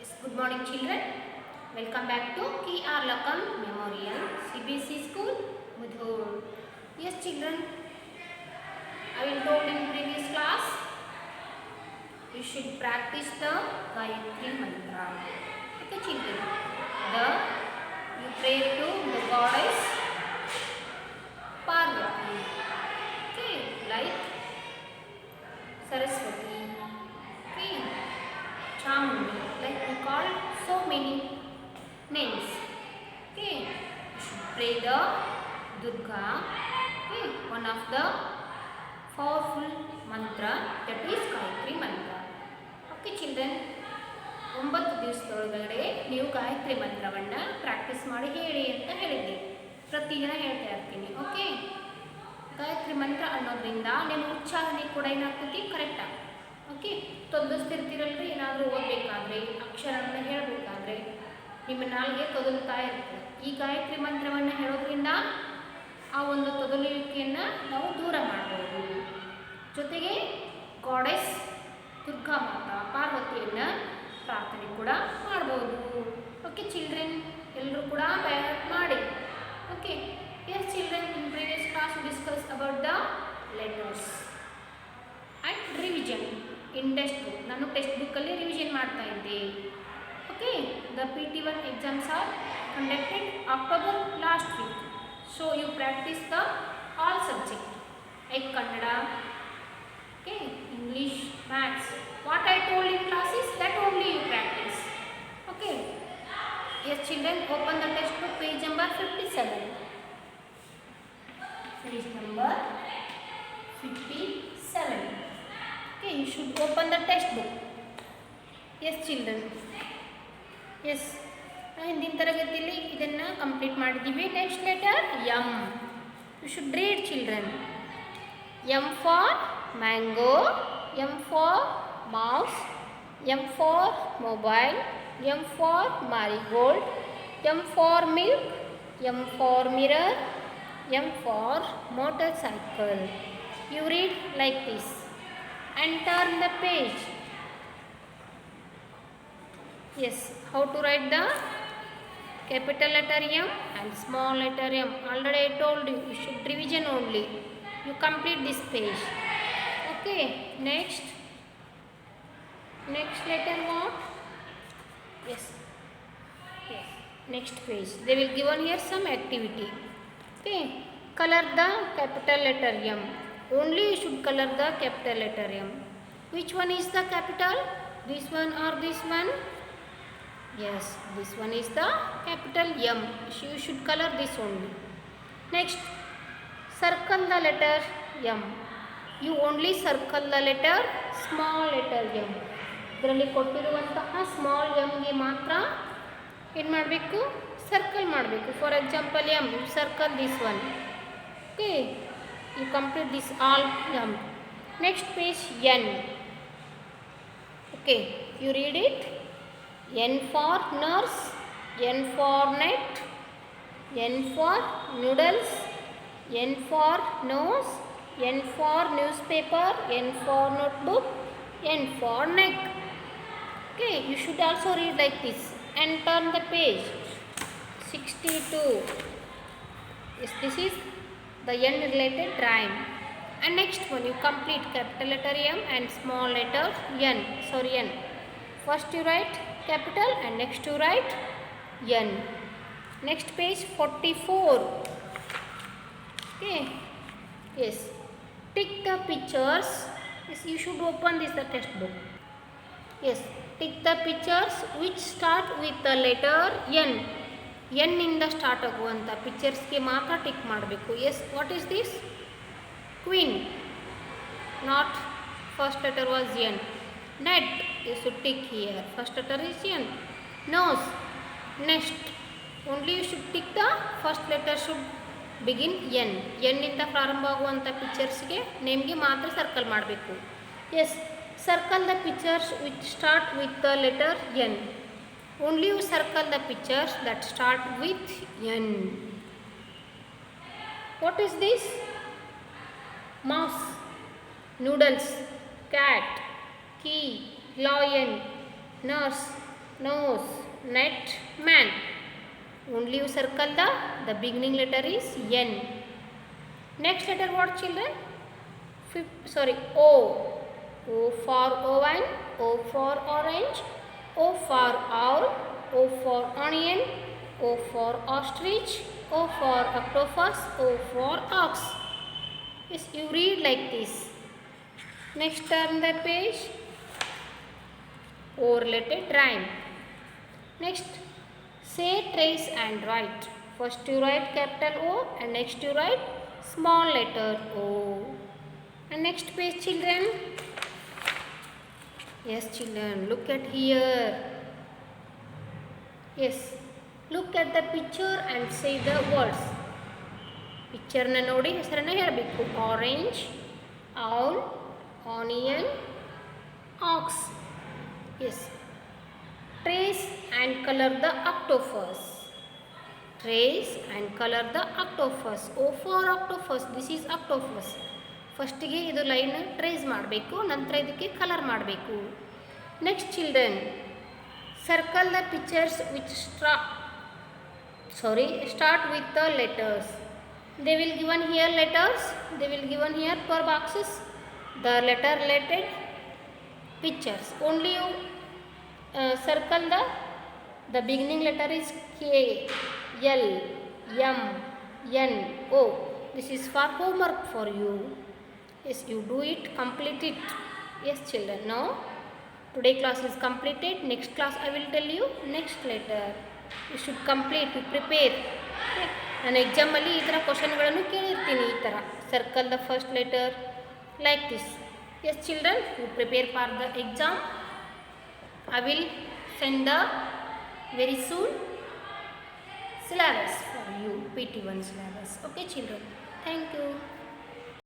Good morning children. Welcome back to K.R. Lakam Memorial CBSE School, Mudhur. Yes children, I will told in previous class, you should practice the Gayatri Mantra. Okay children, you pray to the goddess Parvati. Okay, like Saraswati. Okay, Chamundi. Like we call so many names. Okay, you should pray the Durga. Okay, one of the powerful mantra that is Gayatri Mantra. Okay children, 9 ದಿವಸದೊಳಗಡೆ ನೀವು ಗಾಯತ್ರಿ ಮಂತ್ರವನ್ನು practice ಮಾಡಿ ಹೇಳಿ ಅಂತ ಹೇಳಿದ್ದೆ. ಪ್ರತಿದಿನ ಹೇಳ್ತಾ ಇರ್ತೀನಿ. Okay, Gayatri ಮಂತ್ರ ಅನ್ನೋದ್ರಿಂದ ನಿಮ್ಮ ಉಚ್ಚಾರಣೆ ಕೂಡ ಏನಾಗ್ತೈತಿ ಕರೆಕ್ಟಾಗಿ. ಓಕೆ, ತೊದಲಿಸ್ತಿರ್ತೀರಲ್ರಿ, ಏನಾದರೂ ಓದಬೇಕಾದ್ರೆ ಅಕ್ಷರವನ್ನು ಹೇಳಬೇಕಾದ್ರೆ ನಿಮ್ಮ ನಾಲ್ಗೆ ತೊದಲ್ತಾ ಇರ್ತದೆ. ಈ ಗಾಯತ್ರಿ ಮಂತ್ರವನ್ನು ಹೇಳೋದ್ರಿಂದ ಆ ಒಂದು ತೊದಲುವಿಕೆಯನ್ನು ನಾವು ದೂರ ಮಾಡ್ಬೋದು. ಜೊತೆಗೆ ಗಾಡೆಸ್ ದುರ್ಗಾ ಮಾತಾ ಪಾರ್ವತಿಯನ್ನು ಪ್ರಾರ್ಥನೆ ಕೂಡ ಮಾಡ್ಬೋದು. ಓಕೆ ಚಿಲ್ಡ್ರನ್, ಎಲ್ಲರೂ ಕೂಡ ಮಾಡಿ. Okay, yes children, in previous class we discuss about the letters and revision in text book. ನಾನು ಟೆಕ್ಸ್ಟ್ ಬುಕ್ಕಲ್ಲಿ ರಿವಿಷನ್ ಮಾಡ್ತಾ ಇದ್ದೆ. Okay, the PT1 exams are conducted October last week. So you practice the all subject like Kannada, okay, English, Maths. What I told in classes, that only you practice. Okay. Yes children, open the textbook, page number 57. Page number 57. Okay, you should open the textbook. Yes children. Yes. ಹಿಂದಿನ ತರಗತಿಯಲ್ಲಿ ಇದನ್ನು complete ಮಾಡಿದ್ದೀವಿ. Next letter M. You should read children. M for mango, M for mouse, M for mobile, M for marigold, M for milk, M for mirror, M for motorcycle. You read like this and turn the page. Yes, how to write the capital letter M and small letter M. Already I told you, you should revision only. You complete this page. Okay, next letter what? Yes, next page they will given here some activity. Okay, color the capital letter M. Only you should color the capital letter M. Which one is the capital? This one or this one? Yes, this one is the capital M. You should color this only. Next, circle the letter M. You only circle the letter small letter M. ಇದರಲ್ಲಿ ಕೊಟ್ಟಿರುವಂತಹ small ಎಮ್ಗೆ ಮಾತ್ರ ಏನು ಮಾಡಬೇಕು, circle ಮಾಡಬೇಕು. For example M, you circle this one. Okay, you complete this all M. Next page N. Okay, you read it. N for nurse, N for net, N for noodles, N for nose, N for newspaper, N for notebook, N for neck. Okay, you should also read like this and turn the page 62. Yes, this is the N related rhyme. And next one, you complete capital letter M and small letter N. Sorry, N. First you write capital and next you write N. Next page 44. Okay, yes, tick the pictures. Yes, you should open this the textbook. Yes, tick the pictures which start with the letter N. N ಇಂದ start ಆಗುವಂಥ ಪಿಕ್ಚರ್ಸ್ಗೆ ಮಾತ್ರ tick ಮಾಡಬೇಕು. Yes, what is this? Queen, not first letter was N. Net, you should tick here. First letter is N. Nose, next. Only you should tick the first letter should begin N. N ಇಂದ ಪ್ರಾರಂಭ ಆಗುವಂಥ ಪಿಕ್ಚರ್ಸ್ಗೆ ನೇಮ್ಗೆ ಮಾತ್ರ circle ಮಾಡಬೇಕು. Yes, circle the pictures which start with the letter N. Only you circle the pictures that start with N. What is this? Mouse, noodles, cat, key, lion, nurse, nose, net, man. Only you circle the beginning letter is N. Next letter what children? O. O for oven, O for orange, O for owl, O for onion, O for ostrich, O for octopus, O for ox. Yes, you read like this. Next turn the page. O related rhyme. Next, say, trace and write. First you write capital O and next you write small letter O. And next page children. Yes children, look at here. Yes, look at the picture and say the words. Picture na nodi ಹೆಸರನ್ನ ಹೇಳಬೇಕು. Orange, owl, onion, ox. Yes. Trace and color the octopus. Trace and color the octopus. O for octopus. This is octopus. ಫಸ್ಟಿಗೆ ಇದು line trace ಮಾಡಬೇಕು, ನಂತರ ಇದಕ್ಕೆ colour ಮಾಡಬೇಕು. Next children, circle the pictures which start with the letters. They will given here letters. They will given here per boxes the letter related pictures. Only you circle the beginning letter is K, L, M, N, O. This is for homework for you. Yes, you do it, complete it. Yes children, now today class is completed. Next class I will tell you next letter. You should complete, you prepare. Okay? ನಾನು ಎಕ್ಸಾಮಲ್ಲಿ ಈ ಥರ ಕ್ವಶನ್ಗಳನ್ನು ಕೇಳಿರ್ತೀನಿ. ಈ ಥರ circle the first letter like this. Yes children, you prepare for the exam. I will send the very soon syllabus for you, PT1 syllabus. Okay children, thank you.